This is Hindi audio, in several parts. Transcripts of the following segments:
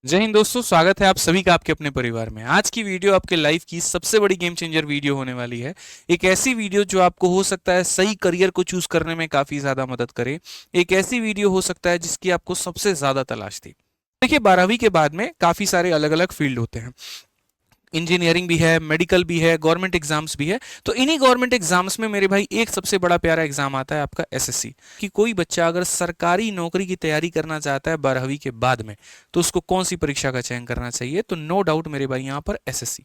जय हिंद दोस्तों, स्वागत है आप सभी का आपके अपने परिवार में। आज की वीडियो आपके लाइफ की सबसे बड़ी गेम चेंजर वीडियो होने वाली है। एक ऐसी वीडियो जो आपको हो सकता है सही करियर को चूज करने में काफी ज्यादा मदद करे। एक ऐसी वीडियो हो सकता है जिसकी आपको सबसे ज्यादा तलाश थी। देखिए, 12वीं के बाद में काफी सारे अलग अलग फील्ड होते हैं। इंजीनियरिंग भी है, मेडिकल भी है, गवर्नमेंट एग्जाम्स भी है। तो इन्हीं गवर्नमेंट एग्जाम्स में मेरे भाई एक सबसे बड़ा प्यारा एग्जाम आता है आपका एसएससी। कि कोई बच्चा अगर सरकारी नौकरी की तैयारी करना चाहता है 12वीं के बाद में, तो उसको कौन सी परीक्षा का चयन करना चाहिए? तो नो डाउट मेरे भाई यहाँ पर एसएससी।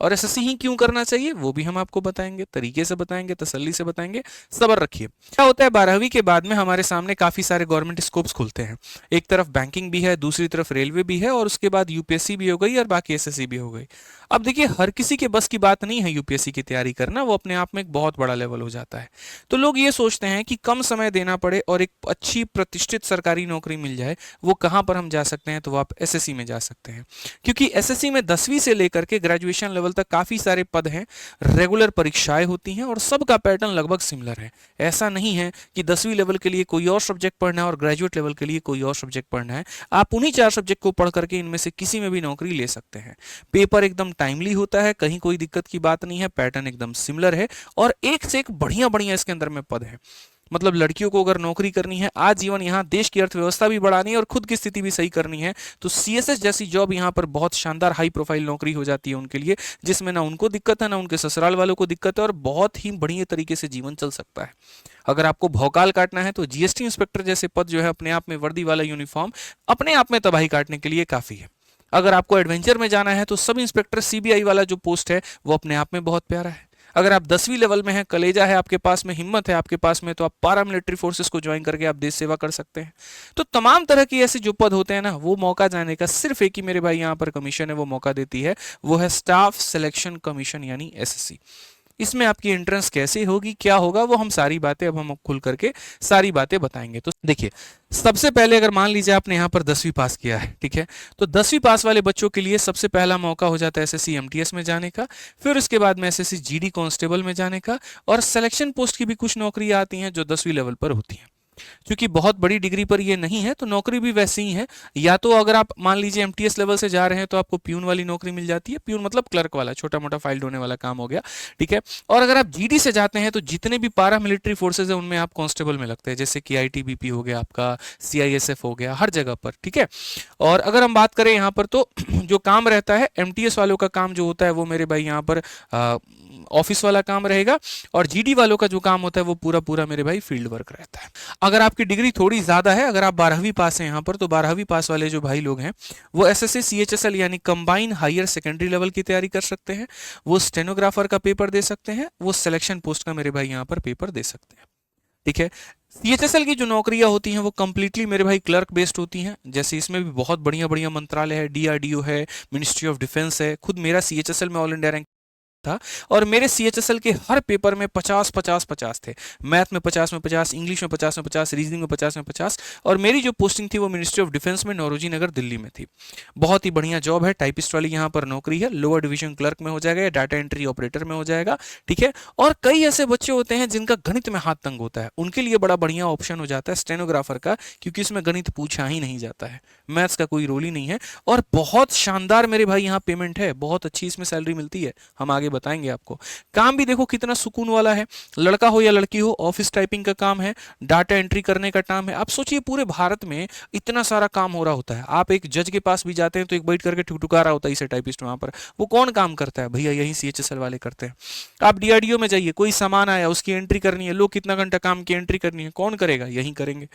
और एसएससी ही क्यों करना चाहिए वो भी हम आपको बताएंगे, तरीके से बताएंगे, तसल्ली से बताएंगे। सब्र रखिए। क्या होता है, 12वीं के बाद में हमारे सामने काफी सारे गवर्नमेंट स्कोप्स खुलते हैं। एक तरफ बैंकिंग भी है, दूसरी तरफ रेलवे भी है, और उसके बाद यूपीएससी भी हो गई और बाकी एसएससी भी हो गई। अब देखिए, हर किसी के बस की बात नहीं है यूपीएससी की तैयारी करना, वो अपने आप में एक बहुत बड़ा लेवल हो जाता है। तो लोग ये सोचते हैं कि कम समय देना पड़े और एक अच्छी प्रतिष्ठित सरकारी नौकरी मिल जाए। वो कहाँ पर हम जा सकते हैं? तो वो आप एसएससी में जा सकते हैं। क्योंकि एसएससी में 10वीं से लेकर के ग्रेजुएशन लेवल तक काफी सारे पद हैं, रेगुलर परीक्षाएं होती हैं और सबका पैटर्न लगभग सिमिलर है। ऐसा नहीं है कि 10वीं लेवल के लिए कोई और सब्जेक्ट पढ़ना है और ग्रेजुएट लेवल के लिए कोई और सब्जेक्ट पढ़ना है। आप उन्हीं 4 सब्जेक्ट को पढ़ करके इनमें से किसी में भी नौकरी ले सकते हैं। पेपर एकदम टाइमली होता है, कहीं कोई दिक्कत की बात नहीं है, पैटर्न एकदम सिमिलर है, और एक से एक बढ़िया बढ़िया इसके अंदर में पद है। मतलब लड़कियों को अगर नौकरी करनी है, आज जीवन यहाँ देश की अर्थव्यवस्था भी बढ़ानी है और खुद की स्थिति भी सही करनी है, तो सीएसएस जैसी जॉब यहाँ पर बहुत शानदार हाई प्रोफाइल नौकरी हो जाती है उनके लिए, जिसमें ना उनको दिक्कत है, ना उनके ससुराल वालों को दिक्कत है, और बहुत ही बढ़िया तरीके से जीवन चल सकता है। अगर आपको भौकाल काटना है तो जीएसटी इंस्पेक्टर जैसे पद जो है, अपने आप में वर्दी वाला यूनिफॉर्म अपने आप में तबाही काटने के लिए काफी है। अगर आपको एडवेंचर में जाना है तो सब इंस्पेक्टर सीबीआई वाला जो पोस्ट है वो अपने आप में बहुत प्यारा है। अगर आप 10वीं लेवल में हैं, कलेजा है आपके पास में, हिम्मत है आपके पास में, तो आप पारा मिलिट्री फोर्सेस को ज्वाइन करके आप देश सेवा कर सकते हैं। तो तमाम तरह की ऐसे जो पद होते हैं ना, वो मौका जाने का सिर्फ एक ही मेरे भाई यहाँ पर कमीशन है, वो मौका देती है। वो है स्टाफ सिलेक्शन कमीशन यानी एसएससी। इसमें आपकी एंट्रेंस कैसे होगी, क्या होगा, वो हम सारी बातें अब हम खुल करके सारी बातें बताएंगे। तो देखिए, सबसे पहले अगर मान लीजिए आपने यहाँ पर 10वीं पास किया है, ठीक है, तो 10वीं पास वाले बच्चों के लिए सबसे पहला मौका हो जाता है एसएससी एमटीएस में जाने का। फिर उसके बाद में एसएससी जीडी कांस्टेबल में जाने का, और सिलेक्शन पोस्ट की भी कुछ नौकरियां आती हैं जो 10वीं लेवल पर होती हैं। क्योंकि बहुत बड़ी डिग्री पर ये नहीं है, तो नौकरी भी वैसी ही है। या तो अगर आप मान लीजिए एमटीएस लेवल से जा रहे हैं तो आपको प्यून वाली नौकरी मिल जाती है। प्यून मतलब क्लर्क वाला, छोटा मोटा फाइल ढोने वाला काम हो गया, ठीक है। और अगर आप जीडी से जाते हैं तो जितने भी पारा मिलिट्री फोर्सेज है उनमें आप कांस्टेबल में लगते हैं, जैसे कि आईटीबीपी हो गया आपका, सीआईएसएफ हो गया, हर जगह पर, ठीक है। और अगर हम बात करें यहाँ पर तो जो काम रहता है एमटीएस वालों का, काम जो होता है वो मेरे भाई यहाँ पर ऑफिस वाला काम रहेगा, और जीडी वालों का जो काम होता है वो पूरा पूरा मेरे भाई फील्ड वर्क रहता है। अगर आपकी डिग्री थोड़ी ज्यादा है, अगर आप 12वीं पास हैं यहाँ पर, तो 12वीं पास वाले जो भाई लोग हैं वो एसएससी सीएचएसएल यानी कंबाइन हायर सेकेंडरी लेवल की तैयारी कर सकते हैं। वो स्टेनोग्राफर का पेपर दे सकते हैं, वो सिलेक्शन पोस्ट का मेरे भाई यहाँ पर पेपर दे सकते हैं, ठीक है। सीएचएसएल की जो नौकरियां होती हैं वो कंप्लीटली मेरे भाई क्लर्क बेस्ड होती हैं। जैसे इसमें भी बहुत बढ़िया बढ़िया मंत्रालय है, डीआरडीओ है, मिनिस्ट्री ऑफ डिफेंस है। खुद मेरा सीएचएसएल में ऑल इंडिया रैंक था, और मेरे सीएचएसएल के हर पेपर में 50 50 50 थे। मैथ में 50 में 50, इंग्लिश में 50 में 50, रीजनिंग में 50 में 50। और मेरी जो पोस्टिंग थी वो मिनिस्ट्री ऑफ डिफेंस में नौरोजी नगर दिल्ली में थी। बहुत ही बढ़िया जॉब है, टाइपिस्ट वाली यहाँ पर नौकरी है। लोअर डिवीजन क्लर्क में हो जाएगा या डाटा एंट्री ऑपरेटर में हो जाएगा, ठीक है। और कई ऐसे बच्चे होते हैं जिनका गणित में हाथ तंग होता है, उनके लिए बड़ा बढ़िया ऑप्शन हो जाता है स्टेनोग्राफर का, क्योंकि इसमें गणित पूछा ही नहीं जाता है, मैथ्स का कोई रोल ही नहीं है। और बहुत शानदार मेरे भाई यहाँ पेमेंट है, बहुत अच्छी इसमें सैलरी मिलती है, हम आगे बताएंगे आपको। काम भी देखो कितना सुकून वाला है, लड़का हो या लड़की हो, ऑफिस टाइपिंग का काम है, डाटा एंट्री करने का काम है। आप सोचिए पूरे भारत में इतना सारा काम हो रहा होता है, आप एक जज के पास भी जाते हैं तो एक बैठ करके ठुकठुका रहा होता है इसे टाइपिस्ट वहां पर, वो कौन काम करता है भैया? यही सीएचएसएल वाले करते हैं। आप डीआरडीओ में जाइए, कोई सामान आया उसकी एंट्री करनी है, लो कितना घंटा काम की एंट्री करनी है, कौन करेगा? यही करेंगे,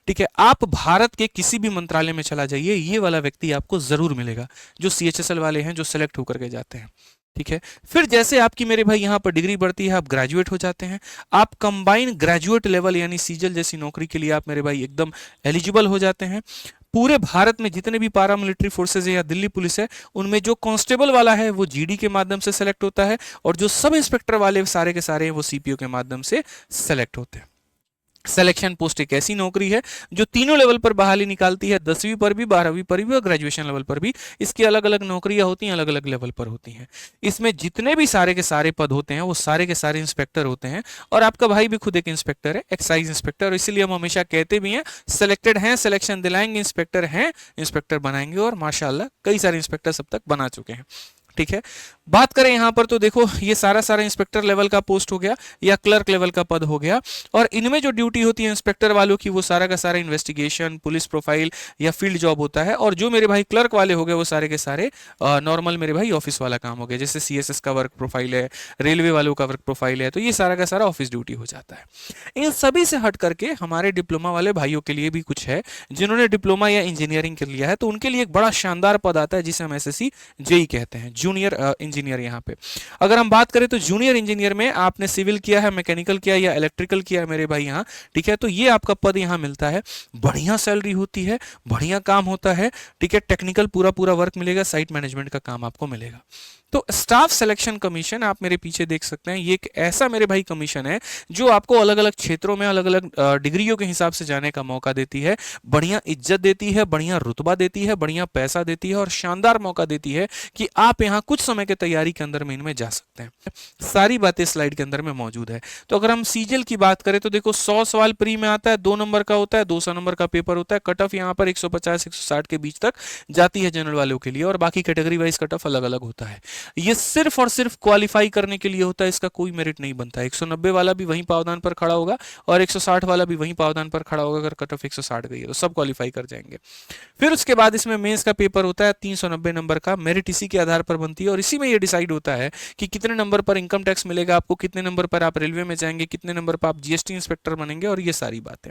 ठीक है। आप भारत के किसी भी मंत्रालय में चला जाइए, ये वाला व्यक्ति आपको जरूर मिलेगा, जो सीएचएसएल वाले हैं, जो सेलेक्ट होकर के जाते हैं, ठीक है। फिर जैसे आपकी मेरे भाई यहाँ पर डिग्री बढ़ती है, आप ग्रेजुएट हो जाते हैं। आप कंबाइन ग्रेजुएट लेवल यानी सीजल जैसी नौकरी के लिए आप मेरे भाई एकदम एलिजिबल हो जाते हैं। पूरे भारत में जितने भी पारा मिलिट्री फोर्सेज है या दिल्ली पुलिस है, उनमें जो कांस्टेबल वाला है वो जीडी के माध्यम से सेलेक्ट होता है, और जो सब इंस्पेक्टर वाले सारे के सारे हैं वो सीपीओ के माध्यम से सेलेक्ट होते हैं। सिलेक्शन पोस्ट एक ऐसी नौकरी है जो तीनों लेवल पर बहाली निकालती है, 10वीं पर भी, 12वीं पर भी और ग्रेजुएशन लेवल पर भी। इसकी अलग अलग नौकरियां होती हैं, अलग अलग लेवल पर होती हैं। इसमें जितने भी सारे के सारे पद होते हैं वो सारे के सारे इंस्पेक्टर होते हैं, और आपका भाई भी खुद एक इंस्पेक्टर है, एक्साइज इंस्पेक्टर। और इसीलिए हम हमेशा कहते भी हैं सिलेक्टेड हैं, सिलेक्शन दिलाएंगे, इंस्पेक्टर हैं, इंस्पेक्टर बनाएंगे, और माशाल्लाह कई सारे इंस्पेक्टर सब तक बना चुके हैं। ठीक है, बात करें यहां पर तो देखो ये सारा सारा इंस्पेक्टर लेवल का पोस्ट हो गया या क्लर्क लेवल का पद हो गया, और इनमें जो ड्यूटी होती है इंस्पेक्टर वालों की वो सारा का सारा इन्वेस्टिगेशन, पुलिस प्रोफाइल या फील्ड जॉब होता है। और जो मेरे भाई क्लर्क वाले हो गए वो सारे के सारे नॉर्मल मेरे भाई ऑफिस वाला काम हो गया, जैसे सीएसएस का वर्क प्रोफाइल है, रेलवे वालों का वर्क प्रोफाइल है, तो ये सारा का सारा ऑफिस ड्यूटी हो जाता है। इन सभी से हट करके हमारे डिप्लोमा वाले भाइयों के लिए भी कुछ है, जिन्होंने डिप्लोमा या इंजीनियरिंग कर लिया है तो उनके लिए एक बड़ा शानदार पद आता है जिसे हम एसएससी जेई कहते हैं, जूनियर इंजीनियर। यहाँ पे अगर हम बात करें तो जूनियर इंजीनियर में आपने सिविल किया है, मैकेनिकल किया या इलेक्ट्रिकल किया है मेरे भाई यहाँ, ठीक है, तो ये आपका पद यहाँ मिलता है। बढ़िया सैलरी होती है, बढ़िया काम होता है, ठीक है, टेक्निकल पूरा पूरा वर्क मिलेगा, साइट मैनेजमेंट का काम आपको मिलेगा। तो स्टाफ सिलेक्शन कमीशन आप मेरे पीछे देख सकते हैं, ये एक ऐसा मेरे भाई कमीशन है जो आपको अलग अलग क्षेत्रों में अलग अलग डिग्रियों के हिसाब से जाने का मौका देती है, बढ़िया इज्जत देती है, बढ़िया रुतबा देती है, बढ़िया पैसा देती है, और शानदार मौका देती है कि आप यहाँ कुछ समय के तैयारी के अंदर में इनमें जा सकते हैं। सारी बातें स्लाइड के अंदर में मौजूद है। तो अगर हम सीजीएल की बात करें तो देखो 100 सवाल प्री में आता है, 2 नंबर का होता है, 200 नंबर का पेपर होता है। कट ऑफ यहाँ पर 150-160 के बीच तक जाती है जनरल वालों के लिए, और बाकी कैटेगरी वाइज कट ऑफ अलग अलग होता है। ये सिर्फ और सिर्फ क्वालिफाई करने के लिए होता है, इसका कोई मेरिट नहीं बनता है। 190 वाला भी वहीं पावदान पर खड़ा होगा और 160 वाला भी वहीं पावदान पर खड़ा होगा। अगर कट ऑफ 160 गई है तो सब क्वालिफाई कर जाएंगे। फिर उसके बाद इसमें मेंस का पेपर होता है 390 नंबर का, मेरिट इसी के आधार पर बनती है, और इसी में ये डिसाइड होता है कि कितने नंबर पर इनकम टैक्स मिलेगा आपको, कितने नंबर पर आप रेलवे में जाएंगे, कितने नंबर पर आप जीएसटी इंस्पेक्टर बनेंगे, और ये सारी बातें।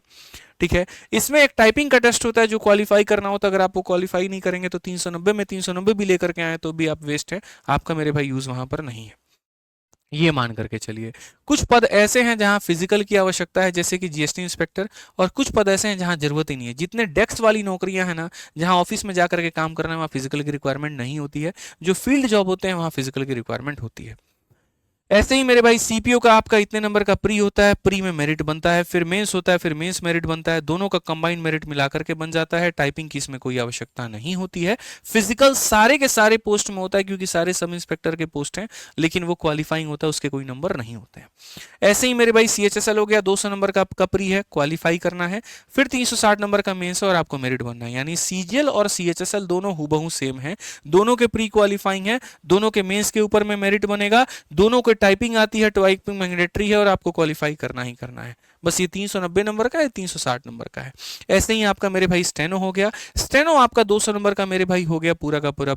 ठीक है, इसमें एक टाइपिंग का टेस्ट होता है जो क्वालिफाई करना होता है। अगर आप वो क्वालिफाई नहीं करेंगे तो 390 में 390 भी लेकर के आए तो भी आप वेस्ट है, आपका मेरे भाई यूज वहां पर नहीं है, ये मान करके चलिए। कुछ पद ऐसे हैं जहां फिजिकल की आवश्यकता है, जैसे कि जीएसटी इंस्पेक्टर, और कुछ पद ऐसे हैं जहां जरूरत ही नहीं है। जितने डेस्क वाली नौकरियां हैं ना, जहां ऑफिस में जाकर के काम करना है, वहां फिजिकल की रिक्वायरमेंट नहीं होती है। जो फील्ड जॉब होते हैं वहां फिजिकल की रिक्वायरमेंट होती है। ऐसे ही मेरे भाई सीपीओ का आपका इतने नंबर का प्री होता है, प्री में मेरिट बनता है, फिर मेंस होता है, फिर मेंस मेरिट बनता है, दोनों का कंबाइंड मेरिट मिलाकर के बन जाता है। टाइपिंग की इसमें कोई आवश्यकता नहीं होती है। फिजिकल सारे के सारे पोस्ट में होता है क्योंकि सारे सब इंस्पेक्टर के पोस्ट हैं, लेकिन वो क्वालिफाइंग होता है, उसके कोई नंबर नहीं होते हैं। ऐसे ही मेरे भाई सीएचएसएल हो गया, 200 नंबर का आपका प्री है, क्वालिफाई करना है, फिर 360 नंबर का मेंस है और आपको मेरिट बनना है। यानी सीजीएल और सीएचएसएल दोनों हूबहू सेम है, दोनों के प्री क्वालिफाइंग है, दोनों के मेंस के ऊपर में मेरिट बनेगा, दोनों को टाइपिंग आती है, टाइपिंग मैंडेटरी है, और आपको क्वालिफाई करना ही करना है। बस ये 390 नंबर का है, 360 नंबर का है। ऐसे ही आपका मेरे भाई स्टेनो हो गया, स्टेनो आपका 200 नंबर का मेरे भाई हो गया, पूरा का पूरा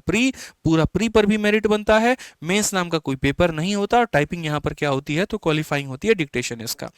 प्री पर भी मेरिट बनता है, मेंस नाम का कोई पेपर नहीं होता, और टाइपिंग यहाँ पर क्या होती है तो क्वालिफाइंग होती है, डिक्टेशन इसका।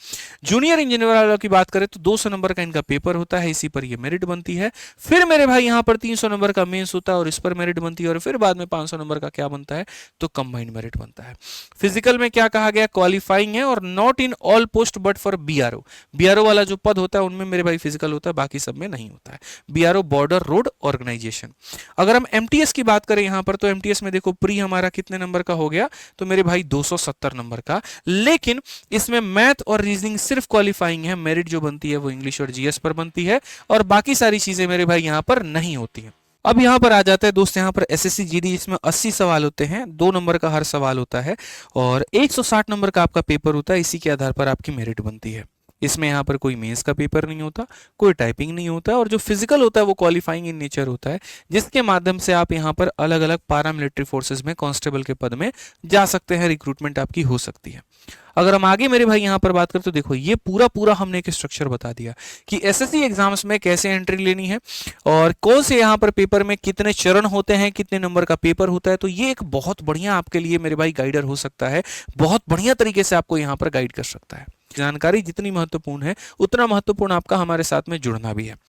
जूनियर इंजीनियर वालों की बात करें तो 200 नंबर का इनका पेपर होता है, इसी पर ये मेरिट बनती है। फिर मेरे भाई यहाँ पर 300 नंबर का मेंस होता है और इस पर मेरिट बनती है, और फिर बाद में 500 नंबर का क्या बनता है तो कंबाइंड मेरिट बनता है। फिजिकल में क्या कहा गया, क्वालिफाइंग है, और not in all post but for BRO. BRO वाला जो पद होता है उनमें मेरे भाई फिजिकल होता है, बाकी सब में नहीं होता है। BRO border road organisation. अगर हम एमटीएस की बात करें यहां पर तो एमटीएस में देखो प्री हमारा कितने नंबर का हो गया तो मेरे भाई 270 नंबर का, लेकिन इसमें मैथ और रीजनिंग सिर्फ क्वालिफाइंग है, मेरिट जो बनती है वो इंग्लिश और जीएस पर बनती है, और बाकी सारी चीजें मेरे भाई यहां पर नहीं होती है। अब यहाँ पर आ जाता है दोस्त, यहाँ पर एसएससी जीडी जिसमें 80 सवाल होते हैं, 2 नंबर का हर सवाल होता है, और 160 नंबर का आपका पेपर होता है, इसी के आधार पर आपकी मेरिट बनती है। इसमें यहाँ पर कोई मेंस का पेपर नहीं होता, कोई टाइपिंग नहीं होता, और जो फिजिकल होता है वो क्वालिफाइंग इन नेचर होता है, जिसके माध्यम से आप यहाँ पर अलग अलग पैरामिलिट्री फोर्सेस में कांस्टेबल के पद में जा सकते हैं, रिक्रूटमेंट आपकी हो सकती है। अगर हम आगे मेरे भाई यहाँ पर बात करें तो देखो ये पूरा हमने एक स्ट्रक्चर बता दिया कि एसएससी एग्जाम्स में कैसे एंट्री लेनी है, और कौन से यहाँ पर पेपर में कितने चरण होते हैं, कितने नंबर का पेपर होता है। तो ये एक बहुत बढ़िया आपके लिए मेरे भाई गाइडर हो सकता है, बहुत बढ़िया तरीके से आपको यहाँ पर गाइड कर सकता है। जानकारी जितनी महत्वपूर्ण है उतना महत्वपूर्ण आपका हमारे साथ में जुड़ना भी है।